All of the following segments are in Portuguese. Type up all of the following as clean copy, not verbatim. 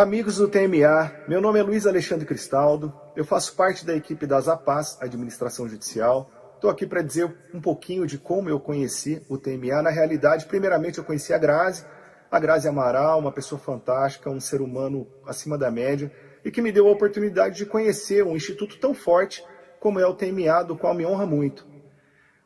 Amigos do TMA, meu nome é Luiz Alexandre Cristaldo, eu faço parte da equipe da APAS, Administração Judicial. Estou aqui para dizer um pouquinho de como eu conheci o TMA. Na realidade, primeiramente eu conheci a Grazi Amaral, uma pessoa fantástica, um ser humano acima da média, e que me deu a oportunidade de conhecer um instituto tão forte como é o TMA, do qual me honra muito.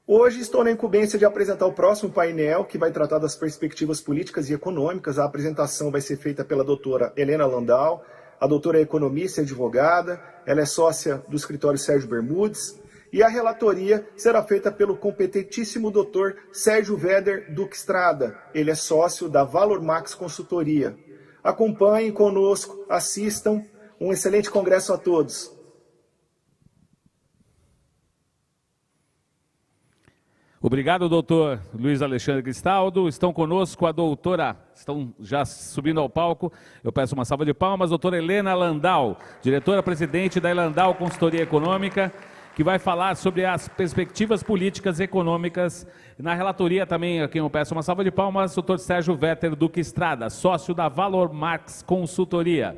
Hoje estou na incumbência de apresentar o próximo painel, que vai tratar das perspectivas políticas e econômicas. A apresentação vai ser feita pela doutora Helena Landau. A doutora é economista e advogada, ela é sócia do escritório Sérgio Bermudes, e a relatoria será feita pelo competentíssimo doutor Sérgio Weder Duque Estrada. Ele é sócio da Valor Max Consultoria. Acompanhem conosco, assistam. Um excelente congresso a todos. Obrigado, doutor Luiz Alexandre Cristaldo. Estão conosco a doutora, estão já subindo ao palco, eu peço uma salva de palmas, doutora Helena Landau, diretora-presidente da Landau Consultoria Econômica, que vai falar sobre as perspectivas políticas e econômicas. Na relatoria também, a quem eu peço uma salva de palmas, doutor Sérgio Weder Duque Estrada, sócio da Valor Max Consultoria.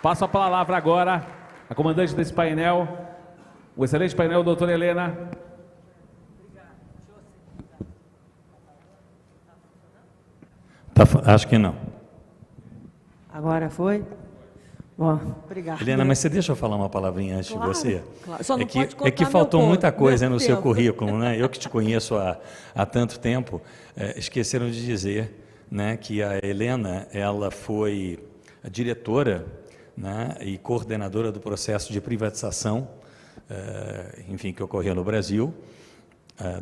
Passo a palavra agora à comandante desse painel, o excelente painel, doutora Helena. Acho que não. Agora foi? Bom, obrigada. Helena, mas você deixa eu falar uma palavrinha antes de você? Claro. Só não pode contar é que faltou meu muita coisa no seu tempo. currículo, né? Eu que te conheço há tanto tempo, esqueceram de dizer, né, que a Helena, ela foi a diretora, né, e coordenadora do processo de privatização, enfim, que ocorreu no Brasil,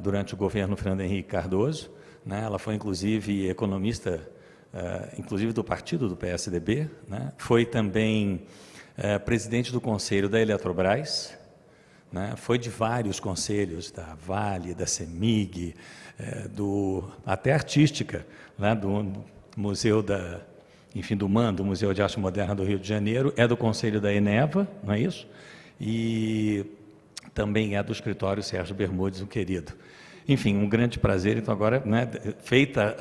durante o governo Fernando Henrique Cardoso, né? Ela foi, inclusive, economista, inclusive do partido do PSDB, né? Foi também presidente do conselho da Eletrobras, né? Foi de vários conselhos, da Vale, da CEMIG, até artística, né? Do Museu do MAN, do Museu de Arte Moderna do Rio de Janeiro, é do conselho da Eneva, não é isso? E também é do escritório Sérgio Bermudes, um querido. Enfim, um grande prazer. Então, agora, né, feita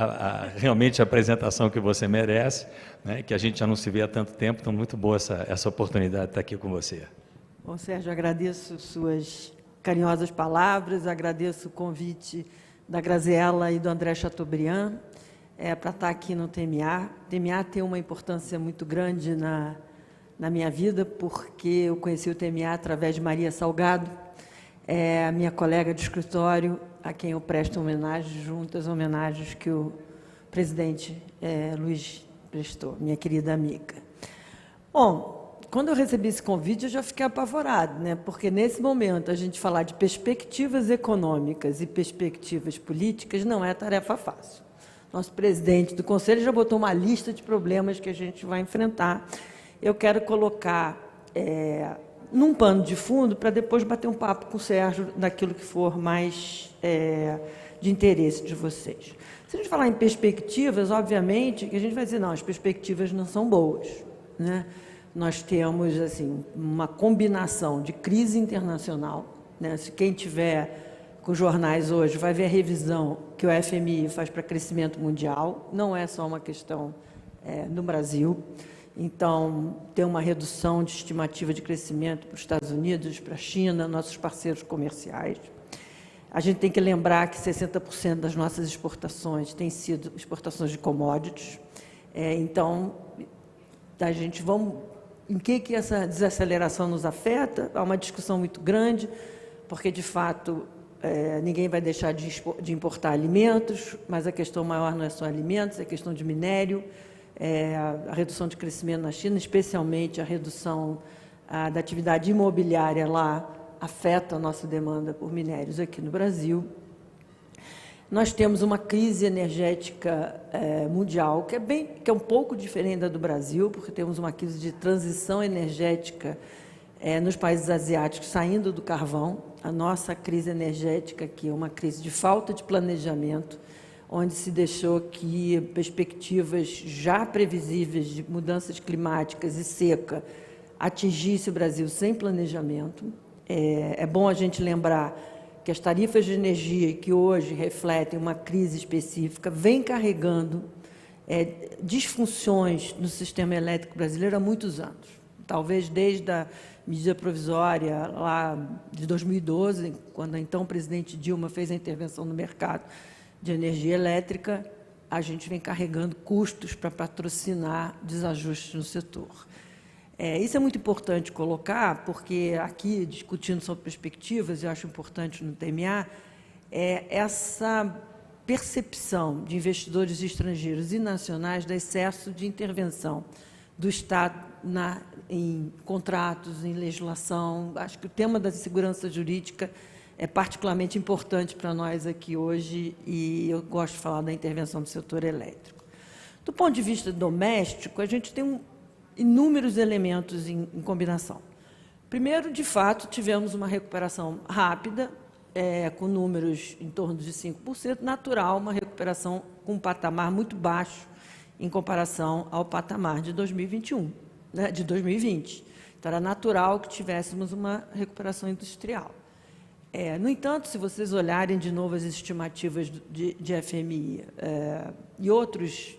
realmente a apresentação que você merece, né, que a gente já não se vê há tanto tempo, então muito boa essa oportunidade de estar aqui com você. Bom, Sérgio, agradeço suas carinhosas palavras, agradeço o convite da Graziella e do André Chateaubriand para estar aqui no TMA. O TMA tem uma importância muito grande na minha vida, porque eu conheci o TMA através de Maria Salgado, a minha colega de escritório, a quem eu presto homenagem, junto às homenagens que o presidente Luiz prestou, minha querida amiga. Bom, quando eu recebi esse convite, eu já fiquei apavorado, né? Porque, nesse momento, a gente falar de perspectivas econômicas e perspectivas políticas não é tarefa fácil. Nosso presidente do Conselho já botou uma lista de problemas que a gente vai enfrentar. Eu quero colocar num pano de fundo para depois bater um papo com o Sérgio naquilo que for mais de interesse de vocês. Se a gente falar em perspectivas, obviamente, que a gente vai dizer, não, as perspectivas não são boas, né? Nós temos, assim, uma combinação de crise internacional, né? Se quem tiver com os jornais hoje vai ver a revisão que o FMI faz para crescimento mundial, não é só uma questão no Brasil. Então, tem uma redução de estimativa de crescimento para os Estados Unidos, para a China, nossos parceiros comerciais. A gente tem que lembrar que 60% das nossas exportações têm sido exportações de commodities. Então, a gente em que essa desaceleração nos afeta? Há uma discussão muito grande, porque, de fato, ninguém vai deixar de importar alimentos, mas a questão maior não é só alimentos, é questão de minério, a redução de crescimento na China, especialmente a redução da atividade imobiliária lá, afeta a nossa demanda por minérios aqui no Brasil. Nós temos uma crise energética mundial, que é um pouco diferente da do Brasil, porque temos uma crise de transição energética nos países asiáticos, saindo do carvão. A nossa crise energética aqui é uma crise de falta de planejamento, onde se deixou que perspectivas já previsíveis de mudanças climáticas e seca atingisse o Brasil sem planejamento. É bom a gente lembrar que as tarifas de energia, que hoje refletem uma crise específica, vêm carregando disfunções no sistema elétrico brasileiro há muitos anos. Talvez desde a medida provisória lá de 2012, quando a então presidente Dilma fez a intervenção no mercado de energia elétrica, a gente vem carregando custos para patrocinar desajustes no setor. Isso é muito importante colocar, porque aqui, discutindo sobre perspectivas, eu acho importante no TMA, essa percepção de investidores estrangeiros e nacionais do excesso de intervenção do Estado em contratos, em legislação. Acho que o tema da segurança jurídica é particularmente importante para nós aqui hoje, e eu gosto de falar da intervenção do setor elétrico. Do ponto de vista doméstico, a gente tem inúmeros elementos em combinação. Primeiro, de fato, tivemos uma recuperação rápida, com números em torno de 5%, natural, uma recuperação com um patamar muito baixo em comparação ao patamar de 2021, né, de 2020. Então, era natural que tivéssemos uma recuperação industrial. No entanto, se vocês olharem de novo as estimativas de FMI e outros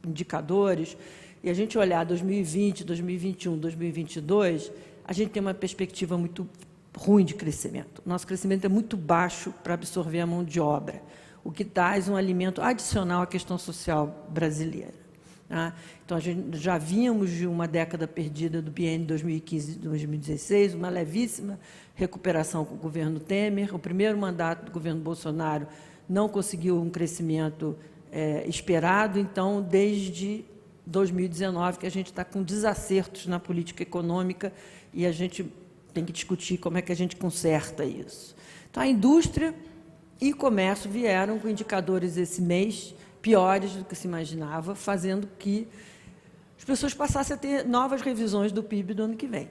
indicadores, e a gente olhar 2020, 2021, 2022, a gente tem uma perspectiva muito ruim de crescimento. Nosso crescimento é muito baixo para absorver a mão de obra, o que traz um alimento adicional à questão social brasileira. Tá? Então, a gente já vínhamos de uma década perdida do biênio 2015-2016, uma levíssima recuperação com o governo Temer. O primeiro mandato do governo Bolsonaro não conseguiu um crescimento esperado, então, desde 2019, que a gente está com desacertos na política econômica e a gente tem que discutir como é que a gente conserta isso. Então, a indústria e comércio vieram com indicadores esse mês piores do que se imaginava, fazendo que as pessoas passassem a ter novas revisões do PIB do ano que vem.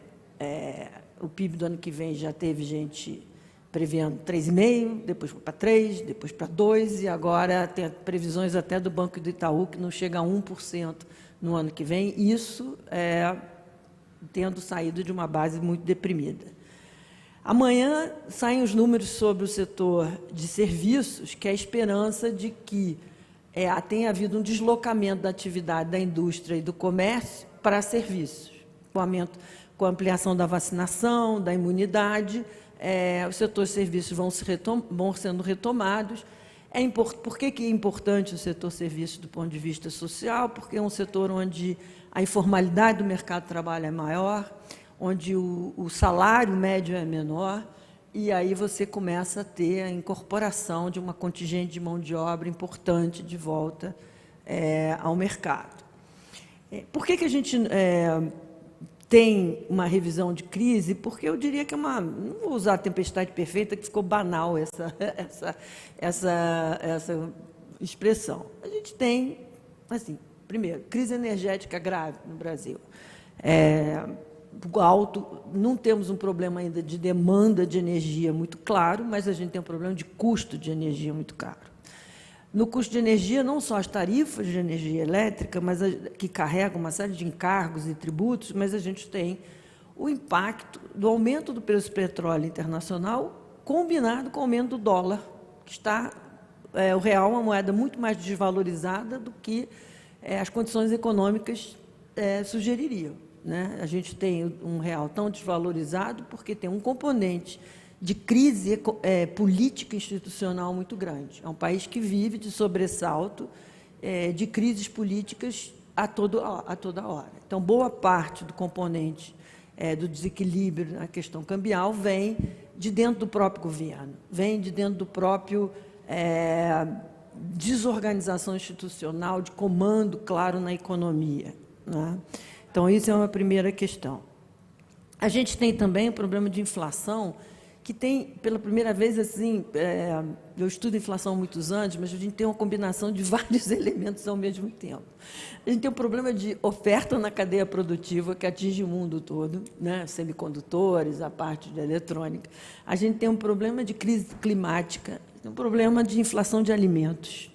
O PIB do ano que vem já teve gente prevendo 3,5%, depois para 3%, depois para 2%, e agora tem previsões até do Banco do Itaú que não chega a 1% no ano que vem, isso tendo saído de uma base muito deprimida. Amanhã saem os números sobre o setor de serviços, que é a esperança de que tenha havido um deslocamento da atividade da indústria e do comércio para serviços, com a ampliação da vacinação, da imunidade, os setores de serviços vão sendo retomados. Por que é importante o setor serviços do ponto de vista social? Porque é um setor onde a informalidade do mercado de trabalho é maior, onde o salário médio é menor, e aí você começa a ter a incorporação de uma contingente de mão de obra importante de volta ao mercado. Por que a gente tem uma revisão de crise? Porque eu diria que não vou usar a tempestade perfeita, que ficou banal essa expressão. A gente tem, assim, primeiro, crise energética grave no Brasil. Não temos um problema ainda de demanda de energia muito claro, mas a gente tem um problema de custo de energia muito caro. No custo de energia, não só as tarifas de energia elétrica, mas que carregam uma série de encargos e tributos, mas a gente tem o impacto do aumento do preço do petróleo internacional combinado com o aumento do dólar, que está, o real é uma moeda muito mais desvalorizada do que as condições econômicas sugeririam. Né? A gente tem um real tão desvalorizado porque tem um componente de crise política institucional muito grande. É um país que vive de sobressalto de crises políticas a toda hora. Então, boa parte do componente do desequilíbrio na questão cambial vem de dentro do próprio governo, vem de dentro do próprio desorganização institucional, de comando claro na economia. Né? Então, isso é uma primeira questão. A gente tem também o problema de inflação, que tem, pela primeira vez, assim, eu estudo inflação há muitos anos, mas a gente tem uma combinação de vários elementos ao mesmo tempo. A gente tem um problema de oferta na cadeia produtiva, que atinge o mundo todo, né? Semicondutores, a parte de eletrônica. A gente tem um problema de crise climática, um problema de inflação de alimentos,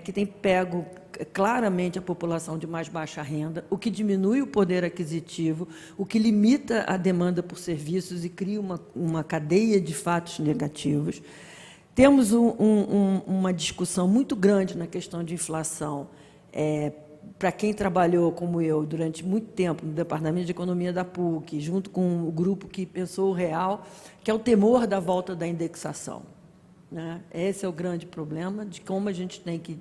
que tem pego claramente a população de mais baixa renda, o que diminui o poder aquisitivo, o que limita a demanda por serviços e cria uma cadeia de fatos negativos. Temos uma discussão muito grande na questão de inflação Para quem trabalhou, como eu, durante muito tempo no Departamento de Economia da PUC, junto com o grupo que pensou o real, que é o temor da volta da indexação, né? Esse é o grande problema, de como a gente tem que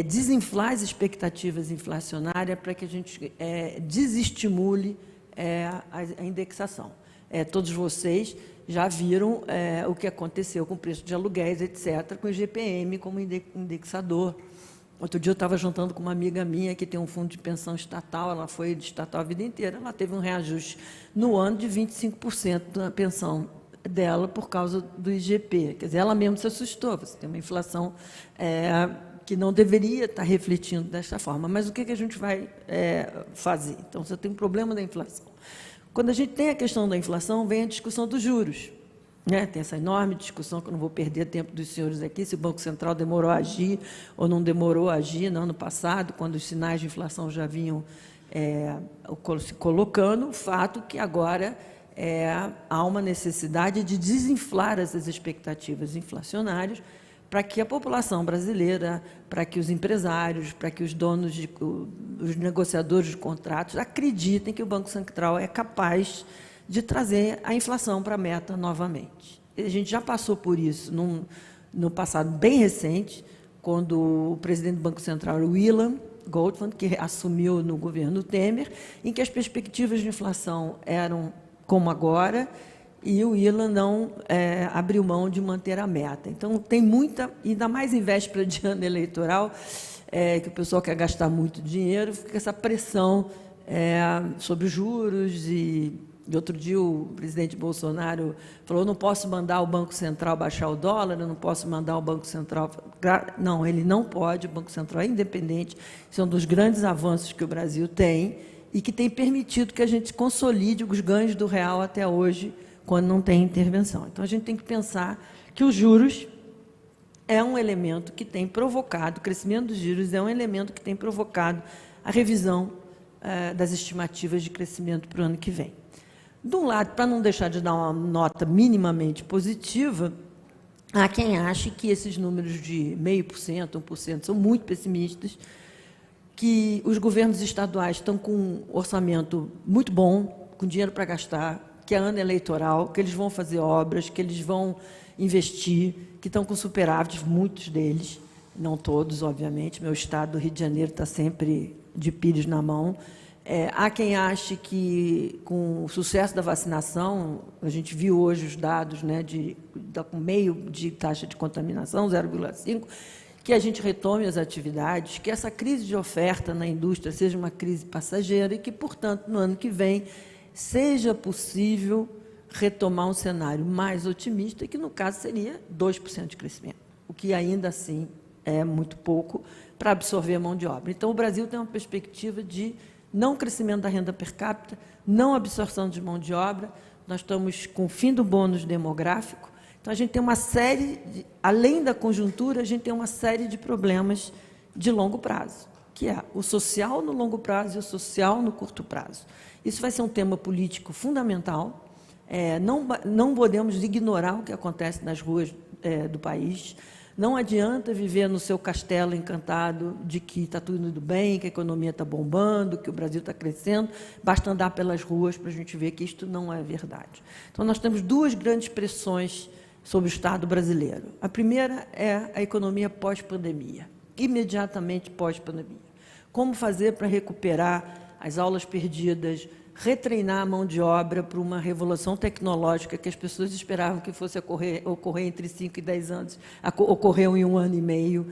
desinflar as expectativas inflacionárias para que a gente desestimule a indexação. Todos vocês já viram o que aconteceu com o preço de aluguéis, etc., com o IGPM como indexador. Outro dia eu estava jantando com uma amiga minha que tem um fundo de pensão estatal, ela foi de estatal a vida inteira, ela teve um reajuste no ano de 25% da pensão dela por causa do IGP. Quer dizer, ela mesma se assustou, você tem uma inflação que não deveria estar refletindo desta forma. Mas o que a gente vai fazer? Então, você tem um problema da inflação. Quando a gente tem a questão da inflação, vem a discussão dos juros. Né? Tem essa enorme discussão, que eu não vou perder tempo dos senhores aqui, se o Banco Central demorou a agir ou não demorou a agir no ano passado, quando os sinais de inflação já vinham se colocando. O fato que agora há uma necessidade de desinflar essas expectativas inflacionárias para que a população brasileira, para que os empresários, para que os donos, os negociadores de contratos acreditem que o Banco Central é capaz de trazer a inflação para a meta novamente. A gente já passou por isso no passado bem recente, quando o presidente do Banco Central, William Goldman, que assumiu no governo Temer, em que as perspectivas de inflação eram como agora, e o William não abriu mão de manter a meta. Então, tem muita, ainda mais em véspera de ano eleitoral, que o pessoal quer gastar muito dinheiro, fica essa pressão sobre os juros. E outro dia o presidente Bolsonaro falou: não posso mandar o Banco Central baixar o dólar, eu não posso mandar o Banco Central... Não, ele não pode, o Banco Central é independente. Isso é um dos grandes avanços que o Brasil tem e que tem permitido que a gente consolide os ganhos do real até hoje, quando não tem intervenção. Então, a gente tem que pensar que os juros é um elemento que tem provocado, o crescimento dos juros é um elemento que tem provocado a revisão das estimativas de crescimento para o ano que vem. De um lado, para não deixar de dar uma nota minimamente positiva, há quem ache que esses números de 0,5%, 1% são muito pessimistas, que os governos estaduais estão com um orçamento muito bom, com dinheiro para gastar, que é ano eleitoral, que eles vão fazer obras, que eles vão investir, que estão com superávit, muitos deles, não todos, obviamente. Meu estado, do Rio de Janeiro, está sempre de pires na mão. Há quem ache que, com o sucesso da vacinação, a gente viu hoje os dados, né, com meio de taxa de contaminação, 0,5%, que a gente retome as atividades, que essa crise de oferta na indústria seja uma crise passageira e que, portanto, no ano que vem, seja possível retomar um cenário mais otimista, que, no caso, seria 2% de crescimento, o que, ainda assim, é muito pouco para absorver a mão de obra. Então, o Brasil tem uma perspectiva de não crescimento da renda per capita, não absorção de mão de obra. Nós estamos com o fim do bônus demográfico. Então, a gente tem uma série, além da conjuntura, a gente tem uma série de problemas de longo prazo, que é o social no longo prazo e o social no curto prazo. Isso vai ser um tema político fundamental. Não podemos ignorar o que acontece nas ruas do país. Não adianta viver no seu castelo encantado de que está tudo indo bem, que a economia está bombando, que o Brasil está crescendo. Basta andar pelas ruas para a gente ver que isto não é verdade. Então, nós temos duas grandes pressões sobre o Estado brasileiro. A primeira é a economia pós-pandemia, imediatamente pós-pandemia. Como fazer para recuperar as aulas perdidas, retreinar a mão de obra para uma revolução tecnológica que as pessoas esperavam que fosse ocorrer entre 5 e 10 anos, ocorreu em 1 ano e meio.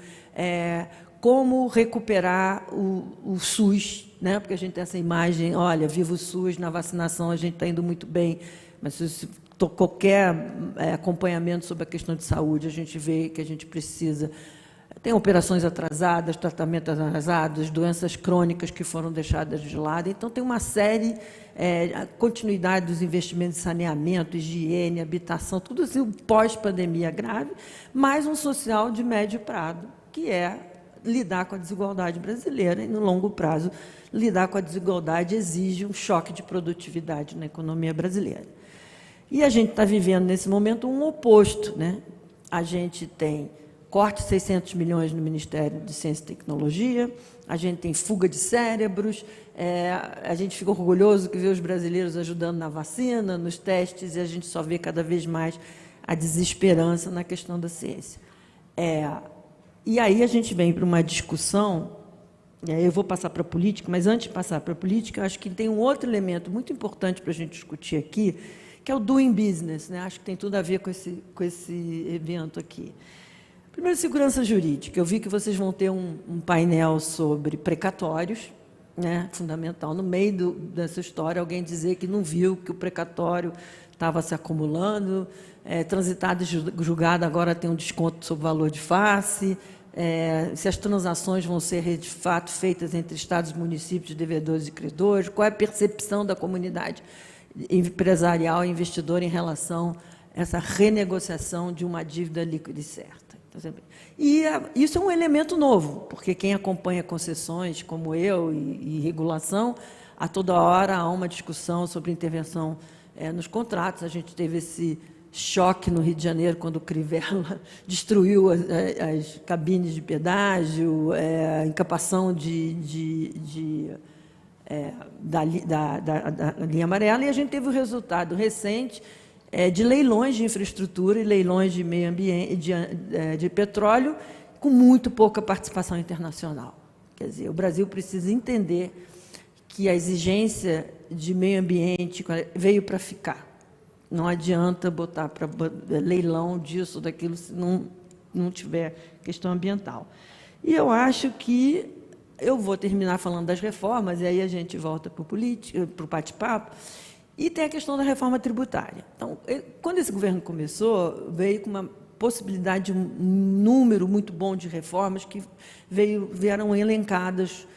Como recuperar o SUS, né? Porque a gente tem essa imagem, olha, viva o SUS, na vacinação a gente está indo muito bem, mas se qualquer acompanhamento sobre a questão de saúde, a gente vê que a gente precisa... Tem operações atrasadas, tratamentos atrasados, doenças crônicas que foram deixadas de lado. Então, tem uma série, a continuidade dos investimentos em saneamento, higiene, habitação, tudo assim, pós-pandemia grave, mais um social de médio prazo, que é lidar com a desigualdade brasileira e, no longo prazo, lidar com a desigualdade exige um choque de produtividade na economia brasileira. E a gente está vivendo, nesse momento, um oposto, né? A gente tem corte de 600 milhões no Ministério de Ciência e Tecnologia, a gente tem fuga de cérebros, a gente fica orgulhoso que vê os brasileiros ajudando na vacina, nos testes, e a gente só vê cada vez mais a desesperança na questão da ciência. E aí a gente vem para uma discussão, e aí eu vou passar para a política, mas antes de passar para a política, eu acho que tem um outro elemento muito importante para a gente discutir aqui, que é o doing business, né? Acho que tem tudo a ver com esse evento aqui. Primeiro, segurança jurídica. Eu vi que vocês vão ter um painel sobre precatórios, né? Fundamental. No meio dessa história, alguém dizer que não viu que o precatório estava se acumulando, transitado e julgado agora tem um desconto sobre o valor de face, se as transações vão ser, de fato, feitas entre estados, municípios, devedores e credores, qual é a percepção da comunidade empresarial e investidora em relação a essa renegociação de uma dívida líquida e certa. E isso é um elemento novo, porque quem acompanha concessões, como eu, e regulação, a toda hora há uma discussão sobre intervenção nos contratos. A gente teve esse choque no Rio de Janeiro, quando o Crivella destruiu as cabines de pedágio, a encapação da linha amarela, e a gente teve o resultado recente de leilões de infraestrutura e leilões de meio ambiente, de petróleo, com muito pouca participação internacional. Quer dizer, o Brasil precisa entender que a exigência de meio ambiente veio para ficar. Não adianta botar para leilão disso, daquilo, se não tiver questão ambiental. E eu acho que eu vou terminar falando das reformas, e aí a gente volta para o bate-papo, e tem a questão da reforma tributária. Então, quando esse governo começou, veio com uma possibilidade de um número muito bom de reformas que vieram elencadas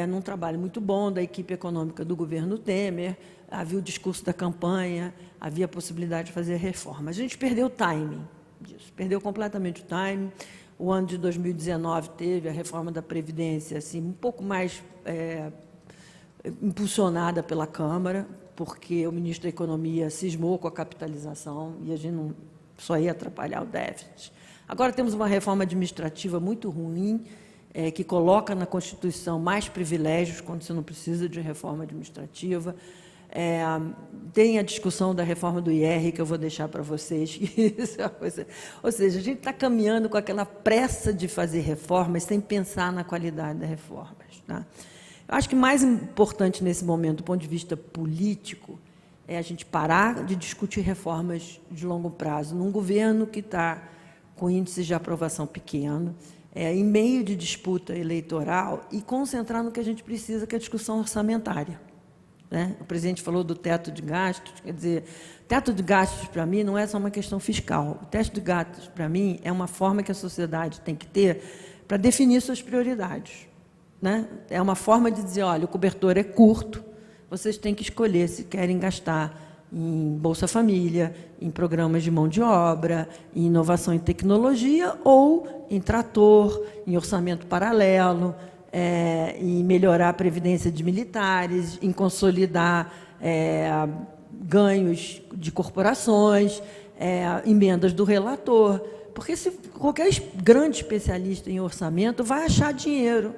num trabalho muito bom da equipe econômica do governo Temer. Havia o discurso da campanha, havia a possibilidade de fazer reformas. A gente perdeu o timing disso, perdeu completamente o timing. O ano de 2019 teve a reforma da Previdência assim, um pouco mais impulsionada pela Câmara, porque o ministro da Economia cismou com a capitalização e a gente não só ia atrapalhar o déficit. Agora temos uma reforma administrativa muito ruim, que coloca na Constituição mais privilégios quando você não precisa de reforma administrativa. Tem a discussão da reforma do IR, que eu vou deixar para vocês. Isso é uma coisa. Ou seja, a gente está caminhando com aquela pressa de fazer reformas sem pensar na qualidade das reformas. Tá? Eu acho que mais importante nesse momento, do ponto de vista político, é a gente parar de discutir reformas de longo prazo num governo que está com índices de aprovação pequeno, em meio de disputa eleitoral, e concentrar no que a gente precisa, que é a discussão orçamentária. Né? O presidente falou do teto de gastos, quer dizer, teto de gastos, para mim, não é só uma questão fiscal. O teto de gastos, para mim, é uma forma que a sociedade tem que ter para definir suas prioridades. Né? É uma forma de dizer, olha, o cobertor é curto, vocês têm que escolher se querem gastar em Bolsa Família, em programas de mão de obra, em inovação em tecnologia, ou em trator, em orçamento paralelo, em melhorar a previdência de militares, em consolidar ganhos de corporações, emendas do relator. Porque se qualquer grande especialista em orçamento vai achar dinheiro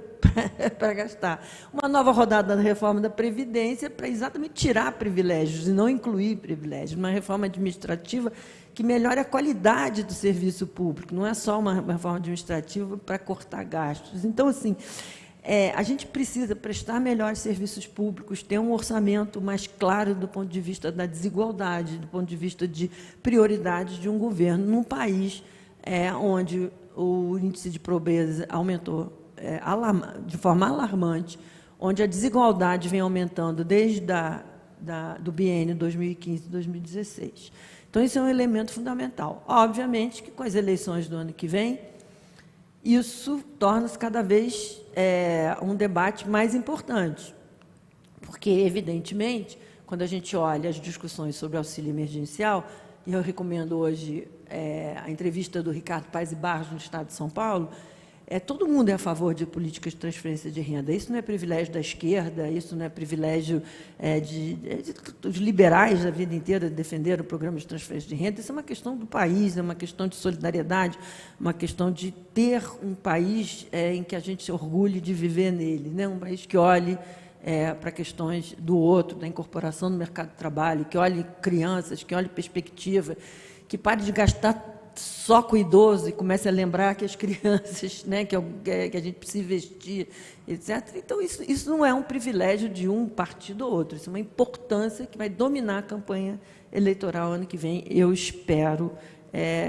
para gastar. Uma nova rodada da reforma da Previdência para exatamente tirar privilégios e não incluir privilégios. Uma reforma administrativa que melhore a qualidade do serviço público, não é só uma reforma administrativa para cortar gastos. Então, assim, a gente precisa prestar melhores serviços públicos, ter um orçamento mais claro do ponto de vista da desigualdade, do ponto de vista de prioridades de um governo num país onde o índice de pobreza aumentou de forma alarmante, onde a desigualdade vem aumentando desde do biênio 2015-2016. Então, isso é um elemento fundamental. Obviamente que, com as eleições do ano que vem, isso torna-se cada vez um debate mais importante, porque, evidentemente, quando a gente olha as discussões sobre auxílio emergencial, e eu recomendo hoje a entrevista do Ricardo Paes e Barros, no Estado de São Paulo, Todo mundo é a favor de políticas de transferência de renda. Isso não é privilégio da esquerda, isso não é privilégio dos liberais da vida inteira defender o programa de transferência de renda. Isso é uma questão do país, é uma questão de solidariedade, uma questão de ter um país em que a gente se orgulhe de viver nele, né? Um país que olhe para questões do outro, da incorporação no mercado de trabalho, que olhe crianças, que olhe perspectiva, que pare de gastar só com o idoso e comece a lembrar que as crianças, né, que a gente precisa investir, etc. Então, isso não é um privilégio de um partido ou outro, isso é uma importância que vai dominar a campanha eleitoral ano que vem, eu espero,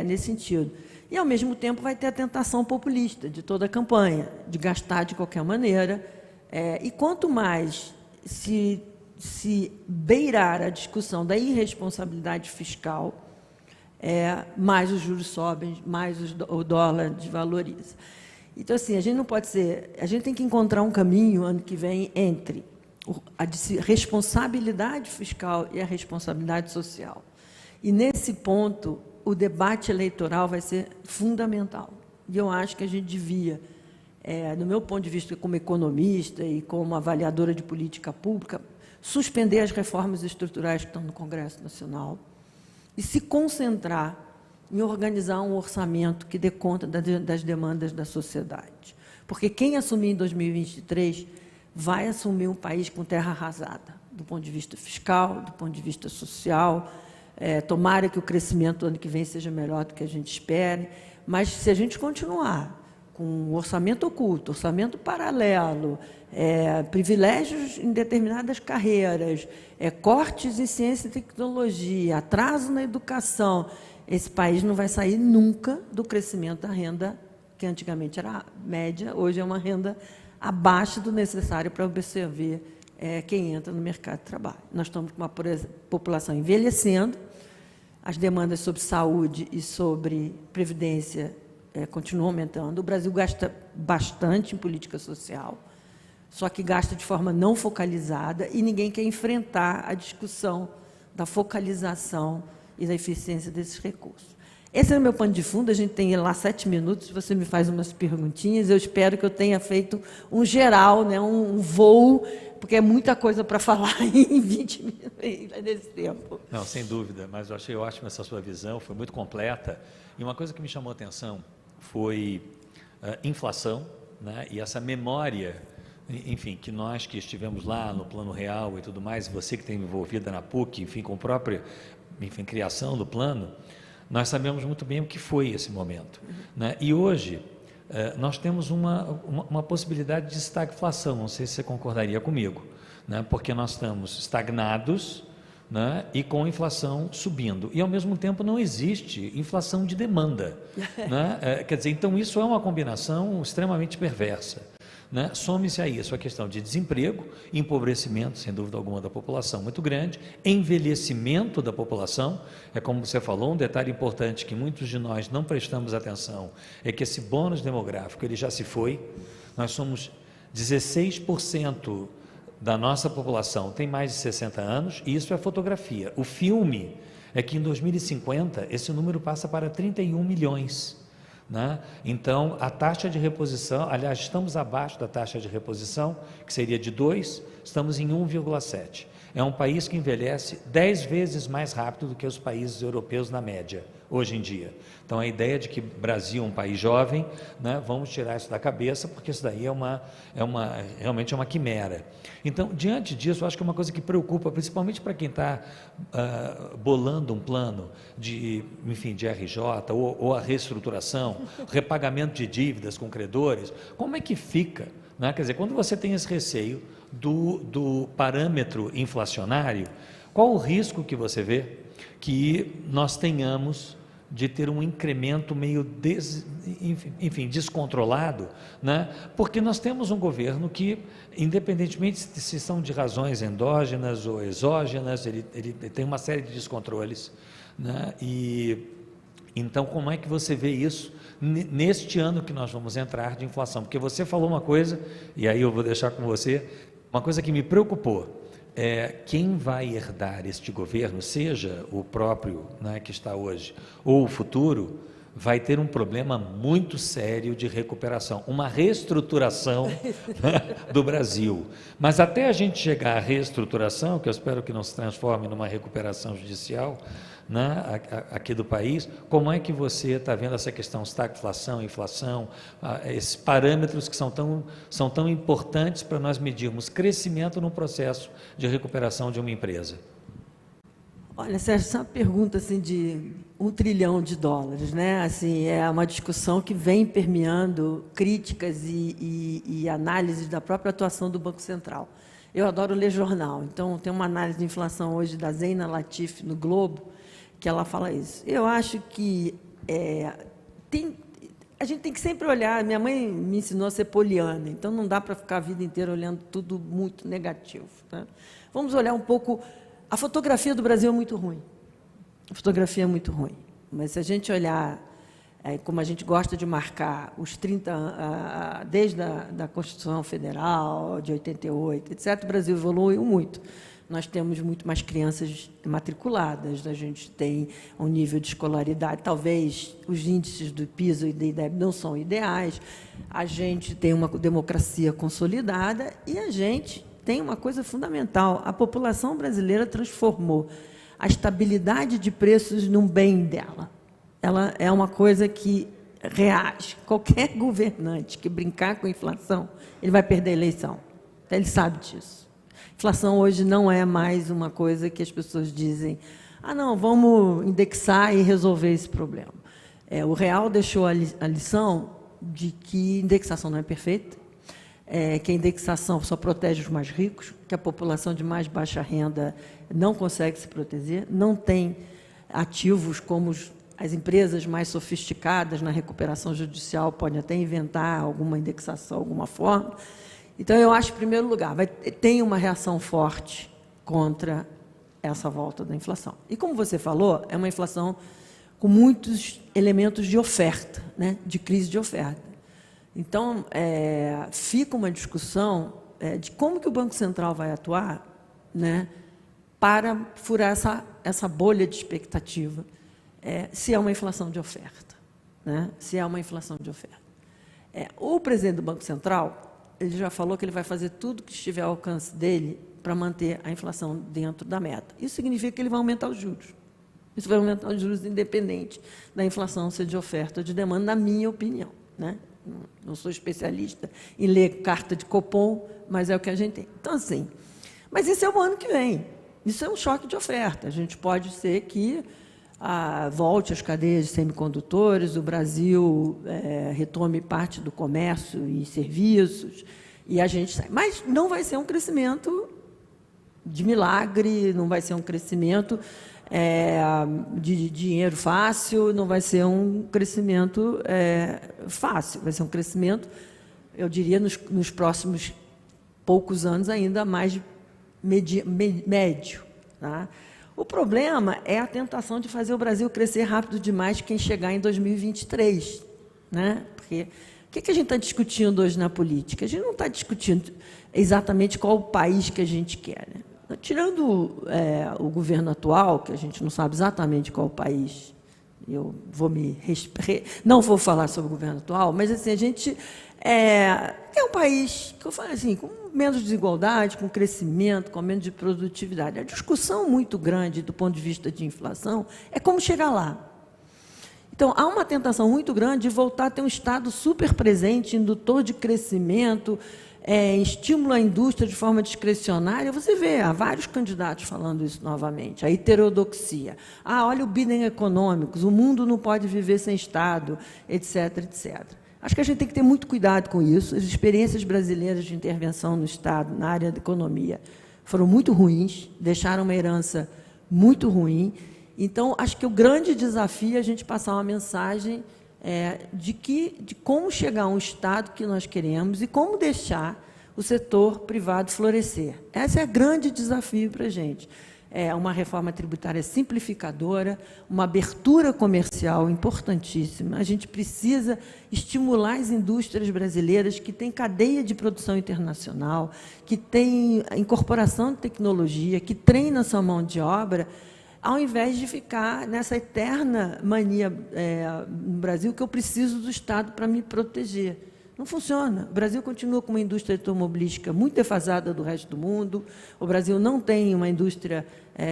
nesse sentido. E, ao mesmo tempo, vai ter a tentação populista de toda a campanha, de gastar de qualquer maneira, e quanto mais se beirar a discussão da irresponsabilidade fiscal, mais os juros sobem, mais o dólar desvaloriza. Então, assim, a gente não pode ser... A gente tem que encontrar um caminho, ano que vem, entre a responsabilidade fiscal e a responsabilidade social. E, nesse ponto, o debate eleitoral vai ser fundamental. E eu acho que a gente devia, do meu ponto de vista como economista e como avaliadora de política pública, suspender as reformas estruturais que estão no Congresso Nacional, e se concentrar em organizar um orçamento que dê conta das demandas da sociedade. Porque quem assumir em 2023 vai assumir um país com terra arrasada, do ponto de vista fiscal, do ponto de vista social. Tomara que o crescimento do ano que vem seja melhor do que a gente espere, mas se a gente continuar com um orçamento oculto, orçamento paralelo, privilégios em determinadas carreiras, cortes em ciência e tecnologia, atraso na educação, esse país não vai sair nunca do crescimento da renda, que antigamente era média, hoje é uma renda abaixo do necessário para absorver quem entra no mercado de trabalho. Nós estamos com uma população envelhecendo, as demandas sobre saúde e sobre previdência continuam aumentando, o Brasil gasta bastante em política social, só que gasta de forma não focalizada e ninguém quer enfrentar a discussão da focalização e da eficiência desses recursos. Esse é o meu pano de fundo, a gente tem lá 7 minutos, você me faz umas perguntinhas, eu espero que eu tenha feito um geral, né, um voo, porque é muita coisa para falar em 20 minutos nesse tempo. Não, sem dúvida, mas eu achei ótima essa sua visão, foi muito completa, e uma coisa que me chamou a atenção foi inflação, né, e essa memória, enfim, que nós que estivemos lá no Plano Real e tudo mais, você que tem envolvida na PUC, enfim, com a própria, enfim, criação do plano, nós sabemos muito bem o que foi esse momento, né? E hoje nós temos uma possibilidade de estagflação, não sei se você concordaria comigo, né? Porque nós estamos estagnados, né? E com a inflação subindo, e ao mesmo tempo não existe inflação de demanda, né? Quer dizer, então isso é uma combinação extremamente perversa, né? Some-se a isso a questão de desemprego, empobrecimento, sem dúvida alguma, da população muito grande, envelhecimento da população, como você falou, um detalhe importante que muitos de nós não prestamos atenção, é que esse bônus demográfico, ele já se foi, nós somos 16% da nossa população tem mais de 60 anos, e isso é fotografia. O filme é que em 2050 esse número passa para 31 milhões. Né? Então, a taxa de reposição, aliás, estamos abaixo da taxa de reposição, que seria de 2, estamos em 1,7. É um país que envelhece 10 vezes mais rápido do que os países europeus na média, hoje em dia. Então, a ideia de que o Brasil é um país jovem, né, vamos tirar isso da cabeça, porque isso daí realmente é uma quimera. Então, diante disso, eu acho que é uma coisa que preocupa, principalmente para quem está bolando um plano de RJ, ou a reestruturação, repagamento de dívidas com credores, como é que fica? Né? Quer dizer, quando você tem esse receio do parâmetro inflacionário, qual o risco que você vê que nós tenhamos de ter um incremento meio descontrolado, né? Porque nós temos um governo que, independentemente se são de razões endógenas ou exógenas, ele tem uma série de descontroles, né? E então, como é que você vê isso neste ano que nós vamos entrar de inflação? Porque você falou uma coisa, e aí eu vou deixar com você, uma coisa que me preocupou, quem vai herdar este governo, seja o próprio, né, que está hoje, ou o futuro, vai ter um problema muito sério de recuperação, uma reestruturação, né, do Brasil. Mas até a gente chegar à reestruturação, que eu espero que não se transforme numa recuperação judicial, né, aqui do país, como é que você está vendo essa questão, estagflação, inflação, esses parâmetros que são tão importantes para nós medirmos crescimento no processo de recuperação de uma empresa? Olha, Sérgio, essa é uma pergunta assim, de $1 trilhão, né? Assim, é uma discussão que vem permeando críticas e análises da própria atuação do Banco Central. Eu adoro ler jornal, então tem uma análise de inflação hoje da Zeina Latif no Globo, que ela fala isso. Eu acho que a gente tem que sempre olhar, minha mãe me ensinou a ser poliana, então não dá para ficar a vida inteira olhando tudo muito negativo. Tá? Vamos olhar um pouco. A fotografia do Brasil é muito ruim. A fotografia é muito ruim. Mas se a gente olhar, como a gente gosta de marcar os 30 anos, desde a Constituição Federal, de 88, etc., o Brasil evoluiu muito. Nós temos muito mais crianças matriculadas, a gente tem um nível de escolaridade, talvez os índices do PISA e do IDEB não são ideais, a gente tem uma democracia consolidada e a gente tem uma coisa fundamental, a população brasileira transformou a estabilidade de preços num bem dela. Ela é uma coisa que reage. Qualquer governante que brincar com a inflação, ele vai perder a eleição. Ele sabe disso. Inflação hoje não é mais uma coisa que as pessoas dizem, não, vamos indexar e resolver esse problema. O real deixou a lição de que indexação não é perfeita, que a indexação só protege os mais ricos, que a população de mais baixa renda não consegue se proteger, não tem ativos como as empresas mais sofisticadas na recuperação judicial podem até inventar alguma indexação, alguma forma. Então, eu acho, em primeiro lugar, tem uma reação forte contra essa volta da inflação. E, como você falou, é uma inflação com muitos elementos de oferta, né, de crise de oferta. Então, fica uma discussão de como que o Banco Central vai atuar, né, para furar essa bolha de expectativa, se é uma inflação de oferta. Né, se é uma inflação de oferta. O presidente do Banco Central, ele já falou que ele vai fazer tudo que estiver ao alcance dele para manter a inflação dentro da meta. Isso significa que ele vai aumentar os juros. Isso vai aumentar os juros independente da inflação ser de oferta ou de demanda, na minha opinião. Né? Não sou especialista em ler carta de Copom, mas é o que a gente tem. Então, assim, mas isso é o ano que vem. Isso é um choque de oferta. A gente pode ser que volte às cadeias de semicondutores, o Brasil retome parte do comércio e serviços, e a gente sai. Mas não vai ser um crescimento de milagre, não vai ser um crescimento de dinheiro fácil, não vai ser um crescimento fácil, vai ser um crescimento, eu diria, nos próximos poucos anos ainda mais médio. Tá? O problema é a tentação de fazer o Brasil crescer rápido demais quem chegar em 2023. Né? Porque o que a gente está discutindo hoje na política? A gente não está discutindo exatamente qual o país que a gente quer. Né? Tirando o governo atual, que a gente não sabe exatamente qual o país, eu não vou falar sobre o governo atual, mas assim, a gente é um país, que eu falo assim, com menos desigualdade, com crescimento, com menos de produtividade. A discussão muito grande do ponto de vista de inflação é como chegar lá. Então, há uma tentação muito grande de voltar a ter um Estado super presente, indutor de crescimento, estímulo à indústria de forma discricionária. Você vê, há vários candidatos falando isso novamente. A heterodoxia. Olha o Biden econômicos, o mundo não pode viver sem Estado, etc., etc. Acho que a gente tem que ter muito cuidado com isso. As experiências brasileiras de intervenção no Estado, na área da economia, foram muito ruins, deixaram uma herança muito ruim. Então, acho que o grande desafio é a gente passar uma mensagem de como chegar a um Estado que nós queremos e como deixar o setor privado florescer. Esse é o grande desafio para a gente. Uma reforma tributária simplificadora, uma abertura comercial importantíssima. A gente precisa estimular as indústrias brasileiras que têm cadeia de produção internacional, que têm incorporação de tecnologia, que treinam sua mão de obra ao invés de ficar nessa eterna mania no Brasil que eu preciso do Estado para me proteger. Não funciona. O Brasil continua com uma indústria automobilística muito defasada do resto do mundo. O Brasil não tem uma indústria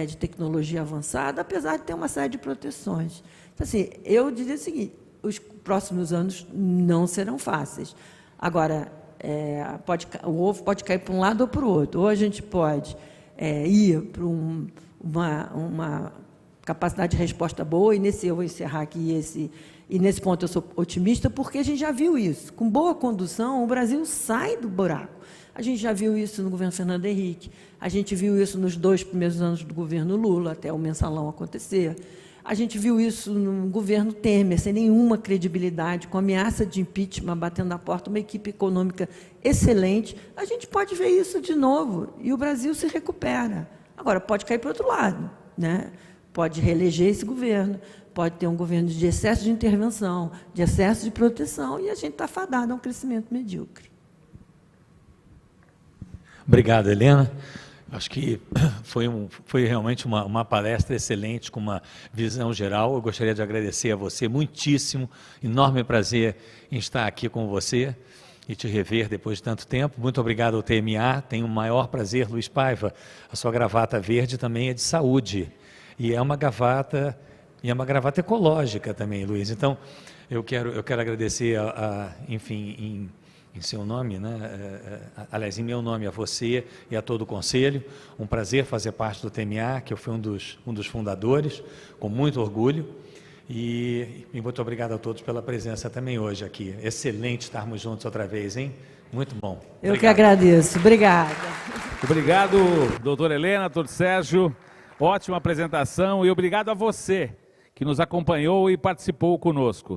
de tecnologia avançada, apesar de ter uma série de proteções. Então, assim, eu diria o seguinte, os próximos anos não serão fáceis. Agora, o ovo pode cair para um lado ou para o outro. Ou a gente pode ir para uma capacidade de resposta boa, e eu vou encerrar aqui e nesse ponto eu sou otimista, porque a gente já viu isso. Com boa condução, o Brasil sai do buraco. A gente já viu isso no governo Fernando Henrique, a gente viu isso nos 2 primeiros anos do governo Lula, até o mensalão acontecer. A gente viu isso no governo Temer, sem nenhuma credibilidade, com ameaça de impeachment, batendo na porta, uma equipe econômica excelente. A gente pode ver isso de novo, e o Brasil se recupera. Agora, pode cair para o outro lado, né? Pode reeleger esse governo, pode ter um governo de excesso de intervenção, de excesso de proteção, e a gente está fadado a um crescimento medíocre. Obrigado, Helena. Acho que foi realmente uma palestra excelente, com uma visão geral. Eu gostaria de agradecer a você muitíssimo, enorme prazer em estar aqui com você e te rever depois de tanto tempo. Muito obrigado ao TMA, tenho o maior prazer, Luiz Paiva. A sua gravata verde também é de saúde, e é uma gravata ecológica também, Luiz. Então, eu quero agradecer, enfim, em seu nome, né? Aliás, em meu nome, a você e a todo o Conselho. Um prazer fazer parte do TMA, que eu fui um dos fundadores, com muito orgulho. E muito obrigado a todos pela presença também hoje aqui. Excelente estarmos juntos outra vez, hein? Muito bom. Eu que agradeço. Obrigada. Obrigado, doutora Helena, doutor Sérgio. Ótima apresentação, e obrigado a você que nos acompanhou e participou conosco.